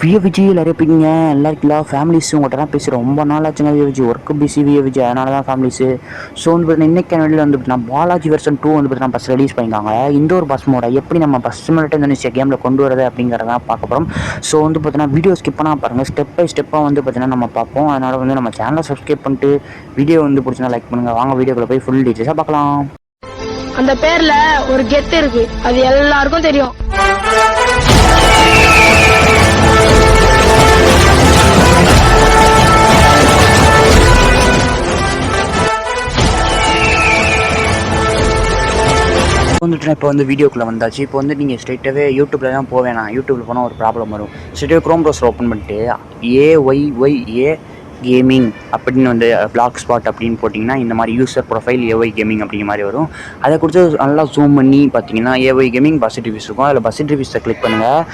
விஜய் எல்லாரும் எப்படிங்க நல்லா இருக்கலாம் ஃபேமிலிஸ் உங்கள்கிட்ட தான் பேசி ரொம்ப நாள் ஆச்சுங்க விஜய் ஒர்க்கு பிஸி விஜய் அதனால தான் ஃபேமிலிஸு ஸோ வந்து பார்த்தீங்கன்னா இன்றைக்கி வெளியில் வந்து பார்த்தீங்கன்னா பாலாஜி வெர்ஷன் 2 வந்து பார்த்தீங்கன்னா பஸ் ரிலீஸ் பண்ணியிருக்காங்க இந்த ஒரு பஸ் மோட எப்படி நம்ம பஸ் மினிட் இந்த கேமில் கொண்டு வரது அப்படிங்கிறதான் பார்க்க போகிறோம். ஸோ வந்து பார்த்தீங்கன்னா வீடியோ ஸ்கிப் பண்ணால் பாருங்கள் ஸ்டெப் பை ஸ்டெப்பாக வந்து பார்த்தீங்கன்னா நம்ம பார்ப்போம். அதனால் வந்து நம்ம சேனலை சப்ஸ்கிரைப் பண்ணிட்டு வீடியோ வந்து பிடிச்சினா லைக் பண்ணுங்கள். வாங்க வீடியோக்குள்ள போய் ஃபுல் டீட்டெயில்ஸாக பார்க்கலாம். அந்த பேர்ல ஒரு கெத்து இருக்கு, அது எல்லாருக்கும் தெரியும். வந்துட்டு இப்போ வந்து வீடியோக்குள்ளே வந்தாச்சு. இப்போ வந்து நீங்கள் ஸ்ட்ரெயிட்டாகவே யூடியூப்பில் தான் போவேணா. யூடியூப்பில் போனால் ஒரு ப்ராப்ளம் வரும். ஸ்ட்ரெயிட்டாக க்ரோம் ப்ரௌசர் ஓப்பன் பண்ணிட்டு AYYA கேமிங் அப்படின்னு வந்து பிளாக் ஸ்பாட் அப்படின்னு போட்டிங்கன்னா இந்த மாதிரி யூசர் ப்ரொஃபைல் AY கேமிங் அப்படிங்கிற மாதிரி வரும். அதை கொடுத்து நல்லா ஜூம் பண்ணி பார்த்தீங்கன்னா AY கேமிங் பஸ்ஸிட் ரிவ்யூஸ் இருக்கும். அதில் பஸ்ஸிட் ரிவ்யூஸை கிளிக் பண்ணுங்கள்.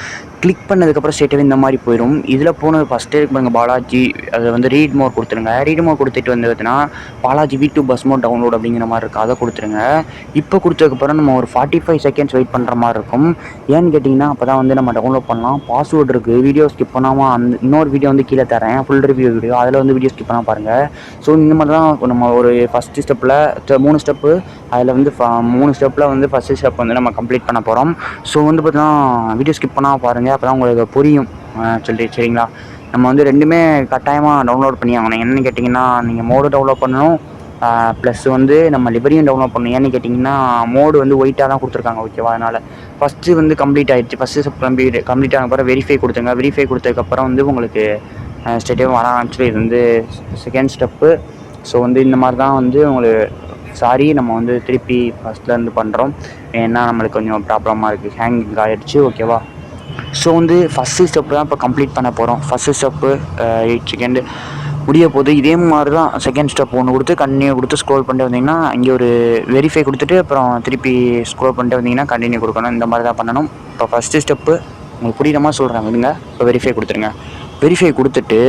கிளிக் பண்ணதுக்கப்புறம் ஸ்ட்ரெயிட்டாகவே இந்த மாதிரி போயிடும். இதில் போனது ஃபஸ்ட்டே இருக்கு பாருங்கள் பாலாஜி. அதை வந்து ரீட் மோர் கொடுத்துருங்க. ரீட் மோர் கொடுத்துட்டு வந்து பார்த்தீங்கன்னா Balaji V2 bus mode download அப்படிங்கிற மாதிரி இருக்கும். அதை கொடுத்துருங்க. இப்போ கொடுத்ததுக்கப்புறம் நம்ம ஒரு 45 செகண்ட்ஸ் வெயிட் பண்ணுற மாதிரி இருக்கும். ஏன்னு கேட்டிங்கன்னா அப்போ தான் வந்து நம்ம டவுன்லோட் பண்ணலாம். பாஸ்வேர்டு இருக்குது. வீடியோ ஸ்கிப் பண்ணாமல் அந்த இன்னொரு வீடியோ வந்து கீழே தரேன் ஃபுல் ரிவ்யூ வீடியோ. அதில் வந்து வீடியோ ஸ்கிப் பண்ணால் பாருங்கள். ஸோ இந்த மாதிரி தான் நம்ம ஒரு ஃபஸ்ட்டு ஸ்டெப்பில் 3 ஸ்டெப்பு அதில் வந்து 3 ஸ்டெப்பில் வந்து ஃபஸ்ட்டு ஸ்டெப் வந்து நம்ம கம்ப்ளீட் பண்ண போகிறோம். ஸோ வந்து பார்த்தீங்கன்னா வீடியோ ஸ்கிப் பண்ணால் பாருங்கள். அப்போ தான் உங்களுக்கு புரியும் சரிங்களா. நம்ம வந்து ரெண்டுமே கட்டாயமாக டவுன்லோட் பண்ணி ஆகணும். என்னென்னு கேட்டிங்கன்னா நீங்கள் மோடு டவுன்லோட் பண்ணணும், ப்ளஸ் வந்து நம்ம லிவரியும் டவுன்லோட் பண்ணணும். ஏன்னு கேட்டிங்கன்னா மோடு வந்து ஒயிட்டாக தான் கொடுத்துருக்காங்க ஓகேவா. அதனால் ஃபஸ்ட்டு வந்து கம்ப்ளீட் ஆகிடுச்சு. ஃபஸ்ட்டு ஸ்டெப் கம்ப்ளீட் ஆனப்பறம் வெரிஃபை கொடுத்துங்க. வெரிஃபை கொடுத்ததுக்கப்புறம் வந்து உங்களுக்கு ஸ்டெப்பாக வர ஆரம்பிச்சு. இது வந்து செகண்ட் ஸ்டெப்பு. ஸோ வந்து இந்த மாதிரி தான் வந்து உங்களுக்கு நம்ம வந்து திருப்பி ஃபஸ்ட்லேருந்து பண்ணுறோம். ஏன்னா நம்மளுக்கு கொஞ்சம் ப்ராப்ளமாக இருக்குது, ஹேங்கிங் ஆகிடுச்சு ஓகேவா. ஸோ வந்து ஃபஸ்ட்டு ஸ்டெப்பு தான் இப்போ கம்ப்ளீட் பண்ண போகிறோம். ஃபஸ்ட்டு ஸ்டெப்பு 8 செகண்டு முடிய போகுது. இதே மாதிரி தான் செகண்ட் ஸ்டெப் ஒன்று கொடுத்து கண்டினியூ கொடுத்து ஸ்க்ரோல் பண்ணிட்டு வந்தீங்கன்னா இங்கே ஒரு வெரிஃபை கொடுத்துட்டு அப்புறம் திருப்பி ஸ்க்ரோல் பண்ணிட்டு வந்தீங்கன்னா கண்டினியூ கொடுக்கணும். இந்த மாதிரி தான் பண்ணணும். இப்போ ஃபஸ்ட்டு ஸ்டெப்பு உங்களுக்கு புரியுற மாதிரி சொல்கிறாங்க விடுங்க. இப்போ வெரிஃபை கொடுத்துருங்க. வெரிஃபை கொடுத்துட்டு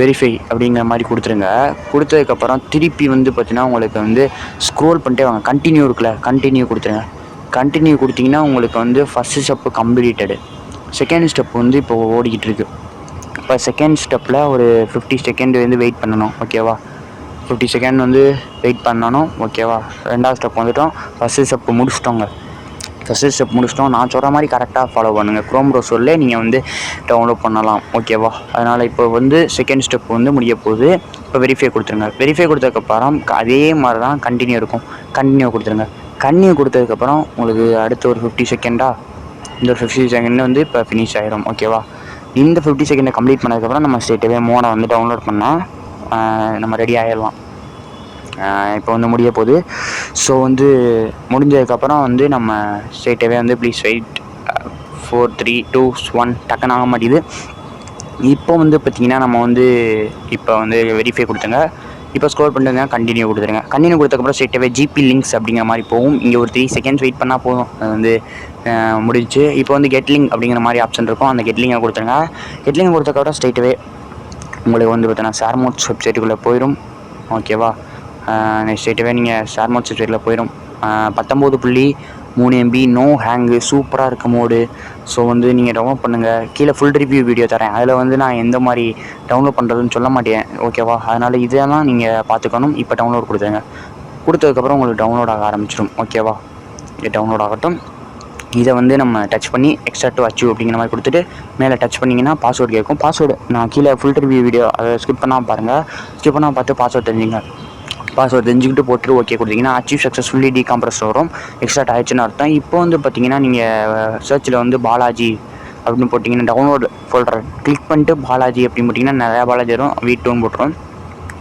வெரிஃபை அப்படிங்கிற மாதிரி கொடுத்துருங்க. கொடுத்ததுக்கப்புறம் திருப்பி வந்து பார்த்தீங்கன்னா உங்களுக்கு வந்து ஸ்க்ரோல் பண்ணிட்டே வாங்க. கண்டினியூ இருக்குல்ல, கண்டினியூ கொடுத்துருங்க. கண்டினியூ கொடுத்தீங்கன்னா உங்களுக்கு வந்து first step completed. Second step வந்து இப்போ ஓடிக்கிட்டு இருக்குது. இப்போ செகண்ட் ஸ்டெப்பில் ஒரு 50 செகண்ட் வந்து வெயிட் பண்ணணும் ஓகேவா. 50 செகண்ட் வந்து வெயிட் பண்ணணும் ஓகேவா. ரெண்டாவது ஸ்டெப் வந்துவிட்டோம். ஃபஸ்ட்டு ஸ்டெப்பு முடிச்சிட்டோங்க. ஃபஸ்ட்டு ஸ்டெப் முடிச்சிட்டோம். நான் சொல்கிற மாதிரி கரெக்டாக ஃபாலோ பண்ணுங்கள். க்ரோம் ப்ரௌசர்லே நீங்கள் வந்து டவுன்லோட் பண்ணலாம் ஓகேவா. அதனால் இப்போ வந்து செகண்ட் ஸ்டெப் வந்து முடிய போகுது. இப்போ வெரிஃபை கொடுத்துருங்க. வெரிஃபை கொடுத்ததுக்கப்புறம் அதே மாதிரி தான் கண்டினியூ இருக்கும். கண்டினியூ கொடுத்துருங்க. கண்டினியூ கொடுத்ததுக்கப்புறம் உங்களுக்கு அடுத்த ஒரு 50 செகண்டாக இந்த ஒரு 50 செகண்ட் வந்து இப்போ ஃபினிஷ் ஆகிடும் ஓகேவா. இந்த 50 செகண்டை கம்ப்ளீட் பண்ணதுக்கப்புறம் நம்ம ஸ்ட்ரெயிட்டாகவே மோனை வந்து டவுன்லோட் பண்ணால் நம்ம ரெடி ஆகிடலாம். இப்போ வந்து முடிய போகுது. ஸோ வந்து முடிஞ்சதுக்கப்புறம் வந்து நம்ம ஸ்ட்ரெயிட்டாகவே வந்து ப்ளீஸ் வெயிட் 4 3 2 1 டக்குன்னு ஆக மாட்டேங்குது. இப்போ வந்து பார்த்திங்கன்னா நம்ம வந்து இப்போ வந்து வெரிஃபை கொடுத்துங்க. இப்போ ஸ்க்ரோல் பண்ணிட்டுங்க கண்டினியூ கொடுத்துருங்க. கண்டினியூ கொடுத்ததுக்கப்புறம் ஸ்ட்ரெயிட்டாகவே GP லிங்க்ஸ் அப்படிங்கிற மாதிரி போகும். இங்கே ஒரு 3 செகண்ட்ஸ் வெயிட் பண்ணால் போதும். அது வந்து முடிச்சு. இப்போ வந்து கெட்லிங்க் அப்படிங்கிற மாதிரி ஆப்ஷன் இருக்கும். அந்த கெட்லிங்கை கொடுத்துருங்க. கெட்லிங்கை கொடுத்ததுக்கப்புறம் ஸ்ட்ரெயிட்டாகவே உங்களுக்கு வந்து பார்த்தீங்கன்னா ஷேர் மோட்ஸ் வெப்சைட்டுக்குள்ளே போயிடும் ஓகேவா. ஸ்ட்ரெயிட்டாகவே நீங்கள் ஷேர் மோட்ஸ் வெப்சைட்டில் போயிடும். 19.3 MB நோ ஹேங்கு சூப்பராக இருக்க மோடு. ஸோ வந்து நீங்கள் டவுன்லோட் பண்ணுங்கள். கீழே ஃபுல் ரிவ்யூ வீடியோ தரேன். அதில் வந்து நான் எந்த மாதிரி டவுன்லோட் பண்ணுறதுன்னு சொல்ல மாட்டேன் ஓகேவா. அதனால் இதெல்லாம் நீங்கள் பார்த்துக்கணும். இப்போ டவுன்லோட் கொடுத்துருங்க. கொடுத்ததுக்கப்புறம் உங்களுக்கு டவுன்லோட் ஆக ஆரம்பிச்சிடும் ஓகேவா. இது டவுன்லோட் ஆகட்டும். இதை வந்து நம்ம டச் பண்ணி எக்ஸ்ட்ரா டு அச்சீவ் அப்படிங்கிற மாதிரி கொடுத்துட்டு மேலே டச் பண்ணிங்கன்னா பாஸ்வேர்டு கேட்கும். பாஸ்வேர்டு நான் கீழே ஃபுல் ரிவ்யூ வீடியோ அதை ஸ்கிப் பண்ணால் பாருங்கள். ஸ்கிப் பண்ணால் பார்த்து பாஸ்வேர்டு தெரிஞ்சுங்க. பாஸ்வேர்டு தெரிஞ்சுக்கிட்டு போட்டு ஓகே கொடுத்தீங்கன்னா அச்சீவ் சக்ஸஸ்ஃபுல்லி டீகாம்ப்ரஸ் வரும். எக்ஸ்ட்ராக்ட் ஆயிடுச்சுன்னு அர்த்தம். இப்போ வந்து பார்த்தீங்கன்னா நீங்கள் சர்ச்சில் வந்து பாலாஜி அப்படின்னு போட்டிங்கன்னா டவுன்லோட் ஃபோல்டர் கிளிக் பண்ணிட்டு பாலாஜி அப்படின்னு போட்டிங்கன்னா நிறையா பாலாஜி வரும். V2 போட்டுரும்.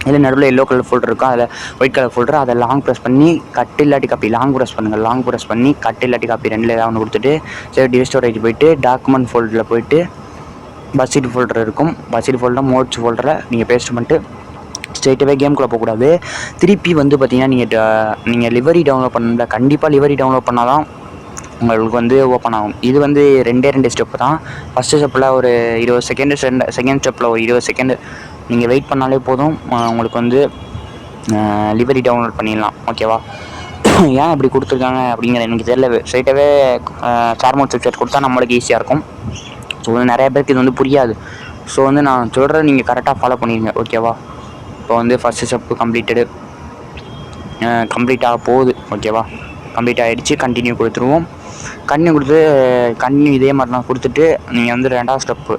இதில் நடுவில் எல்லோ கலர் ஃபோல்டர் இருக்கும். அதில் ஒயிட் கலர் ஃபோல்டர். அதை லாங் ப்ரெஸ் பண்ணி கட் இல்லாட்டி காப்பி லாங் ப்ரெஸ் பண்ணுங்கள். லாங் ப்ரெஸ் பண்ணி கட் இல்லாட்டி காப்பி ரெண்டில் ஏதாவது ஒன்று கொடுத்துட்டு சரி டிவைஸ் ஸ்டோரேஜ் போய்ட்டு டாக்குமெண்ட் ஃபோல்டரில் போய்ட்டு பஸ்ஸிட் ஃபோல்டர் இருக்கும். பஸ்ஸிட் ஃபோல்டர் மோட்ஸ் ஃபோல்டரை நீங்கள் பேஸ்ட் பண்ணிட்டு ஸ்ட்ரெயிட்டாகவே கேம்குள்ளே போகக்கூடாது. திருப்பி வந்து பார்த்தீங்கன்னா நீங்கள் லிவரி டவுன்லோட் பண்ணல. கண்டிப்பாக லிவரி டவுன்லோட் பண்ணால் தான் உங்களுக்கு வந்து ஓப்பன் ஆகும். இது வந்து 2 ஸ்டெப்பு தான். ஃபஸ்ட்டு ஸ்டெப்பில் ஒரு 20 செகண்டு, செகண்ட் ஸ்டெப்பில் ஒரு 20 செகண்டு நீங்கள் வெயிட் பண்ணாலே போதும். உங்களுக்கு வந்து லிவரி டவுன்லோட் பண்ணிடலாம் ஓகேவா. ஏன் இப்படி கொடுத்துருக்காங்க அப்படிங்கிற எனக்கு தெரியல. ஸ்ட்ரெயிட்டாகவே ஷேர் மோட்ஸ் வெப்சைட் கொடுத்தா நம்மளுக்கு ஈஸியாக இருக்கும். ஸோ வந்து நிறைய பேருக்கு இது வந்து புரியாது. ஸோ வந்து நான் சொல்கிறத நீங்கள் கரெக்டாக ஃபாலோ பண்ணிடுங்க, ஓகேவா? இப்போ வந்து ஃபஸ்ட்டு ஸ்டெப்பு கம்ப்ளீட் ஆக போகுது, ஓகேவா? கம்ப்ளீட் ஆகிடுச்சு. கண்டினியூ கொடுத்துருவோம். கண்டினியூ இதே மாதிரி தான் கொடுத்துட்டு நீங்கள் வந்து 2வது ஸ்டெப்பு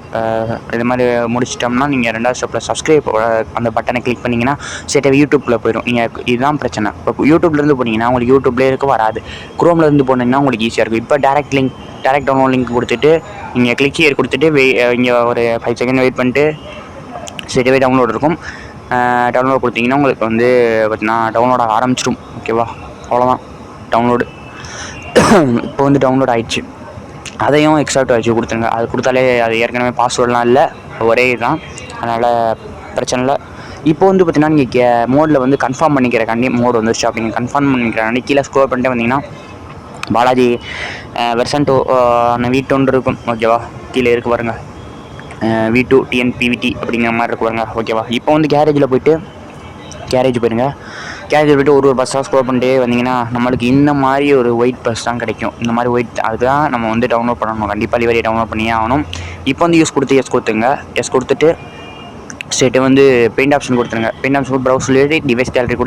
இது மாதிரி முடிச்சிட்டோம்னா நீங்கள் 2வது ஸ்டெப்பில் சப்ஸ்கிரைப் அந்த பட்டனை கிளிக் பண்ணிங்கன்னா ஸ்ட்ரெயிட்டாக யூடியூப்பில் போயிடும். நீங்கள் இதுதான் பிரச்சனை. இப்போ யூடியூப்லேருந்து போனீங்கன்னா உங்களுக்கு யூடியூப்லேயே இருக்க வராது. குரோம்லேருந்து போனீங்கன்னா உங்களுக்கு ஈஸியாக இருக்கும். இப்போ டேரெக்ட் டவுன்லோட் லிங்க் கொடுத்துட்டு நீங்கள் கிளிக் ஹியர் கொடுத்துட்டு இங்கே ஒரு 5 செகண்ட் வெயிட் பண்ணிட்டு ஸ்ட்ரெயிட்டாகவே டவுன்லோட் இருக்கும். டவுன்லோட் கொடுத்தீங்கன்னா உங்களுக்கு வந்து பார்த்தீங்கன்னா டவுன்லோட் ஆக ஆரம்பிச்சிடும், ஓகேவா? அவ்வளோதான் டவுன்லோடு. இப்போ வந்து டவுன்லோட் ஆகிடுச்சு. அதையும் எக்ஸ்ட்ராக்ட் வச்சு கொடுத்துருங்க. அது கொடுத்தாலே அது ஏற்கனவே பாஸ்வேர்டெலாம் இல்லை, ஒரே இதுதான், அதனால் பிரச்சனை இல்லை. இப்போ வந்து பார்த்தீங்கன்னா நீங்கள் மோடில் வந்து கன்ஃபார்ம் பண்ணிக்கிறக்காண்டி மோடு வந்து ஷாப்பிங் கன்ஃபார்ம் பண்ணிக்கிறக்காண்டி கீழே ஸ்க்ரோல் பண்ணிட்டு வந்தீங்கன்னா பாலாஜி வெர்ஷன் 2 V2 இருக்கும், ஓகேவா? கீழே இருக்கு பாருங்க, V2 TNPVT அப்படிங்கிற மாதிரி இருக்கு பாருங்க, ஓகேவா? இப்போ வந்து கேரேஜில் போயிட்டு ஒரு பஸ்ஸாக ஸ்க்ரோல் பண்ணிட்டே வந்தீங்கன்னா நம்மளுக்கு இந்த மாதிரி ஒரு ஒயிட் பஸ் தான் கிடைக்கும். இந்த மாதிரி ஒயிட் அதுதான் நம்ம வந்து டவுன்லோட் பண்ணணும். கண்டிப்பாக லிவரி டவுன்லோட் பண்ணியே ஆகணும். இப்போ வந்து எஸ் கொடுத்துட்டு ஸ்ட்ரெயிட்டு வந்து பெயிண்ட் ஆப்ஷன் கொடுத்துருங்க. பெயிண்ட் ஆப்ஷன் ப்ரௌசர் எழுதி டிவைஸ் கேலரி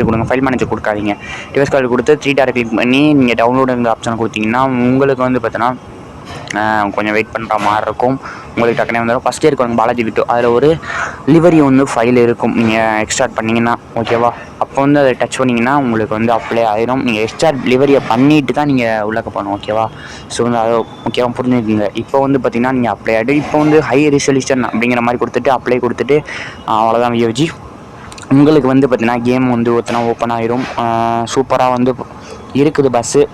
கொடுங்க. ஃபைல் மேனேஜர் கொடுக்காதீங்க. டிவைஸ் கேலரி கொடுத்து 3 டாட் கிளிக் பண்ணி நீங்கள் டவுன்லோடுங்கிற ஆப்ஷனை கொடுத்தீங்கன்னா உங்களுக்கு வந்து பார்த்தீங்கன்னா கொஞ்சம் வெயிட் பண்ணுற மாதிரி இருக்கும். உங்களுக்கு டக்குனே வந்துடும். ஃபஸ்ட்டே இருக்கும் பாலாஜி V2, அதில் ஒரு லிவரி வந்து ஃபைல் இருக்கும். நீங்கள் எக்ஸ்ட்ராக்ட் பண்ணிங்கன்னா, ஓகேவா? அப்போ வந்து அதை டச் பண்ணிங்கன்னா உங்களுக்கு வந்து அப்ளை ஆயிரும். நீங்கள் எக்ஸ்ட்ராக்ட் லிவரியை பண்ணிவிட்டு தான் நீங்கள் உள்ளக்க போகணும், ஓகேவா? ஸோ வந்து அதை முக்கியமாக புரிஞ்சுக்கிங்க. இப்போ வந்து பார்த்திங்கன்னா நீங்கள் அப்ளை ஆகிட்டு இப்போ வந்து ஹை ரெசல்யூஷன் அப்படிங்கிற மாதிரி கொடுத்துட்டு அப்ளை கொடுத்துட்டு அவ்வளோதான் வியோஜி. உங்களுக்கு வந்து பார்த்திங்கன்னா கேம் வந்து ஓப்பன் ஆயிரும். சூப்பராக வந்து இருக்குது பஸ்ஸு.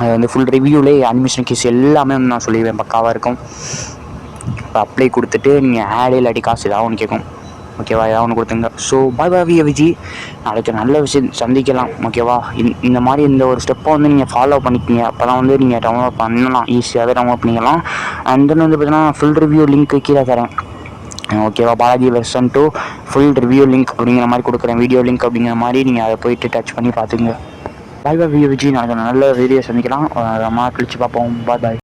அது வந்து ஃபுல் ரிவ்யூலே அனிமேஷன் கேஸ் எல்லாமே வந்து நான் சொல்லிடுவேன், பக்காவாக இருக்கும். இப்போ அப்ளை கொடுத்துட்டு நீங்கள் ஆடு இல்லாட்டி காசு ஏதாவது ஒன்று கேட்கும், ஓகேவா? ஏதாவது ஒன்று கொடுத்துங்க. ஸோ பாய் விஜி, நாளைக்கு நல்ல விஷயம் சந்திக்கலாம், ஓகேவா? இந்த மாதிரி இந்த ஒரு ஸ்டெப்பை வந்து நீங்கள் ஃபாலோ பண்ணிக்கிங்க. அப்போ தான் வந்து நீங்கள் டவுன்லோட் பண்ணலாம், ஈஸியாகவே டவுன்லோட் பண்ணிக்கலாம். அண்ட் தென் வந்து பார்த்தீங்கன்னா ஃபுல் ரிவ்யூ லிங்க் கீழே தரேன், ஓகேவா? Balaji version 2 full review link அப்படிங்கிற மாதிரி கொடுக்குறேன், வீடியோ லிங்க் அப்படிங்கிற மாதிரி நீங்கள் அதை போய்ட்டு டச் பண்ணி பார்த்துங்க. பாய் விஜி, நாளைக்கு நல்ல வீடியோ சந்திக்கலாம். கழிச்சு பார்ப்போம். பாய்.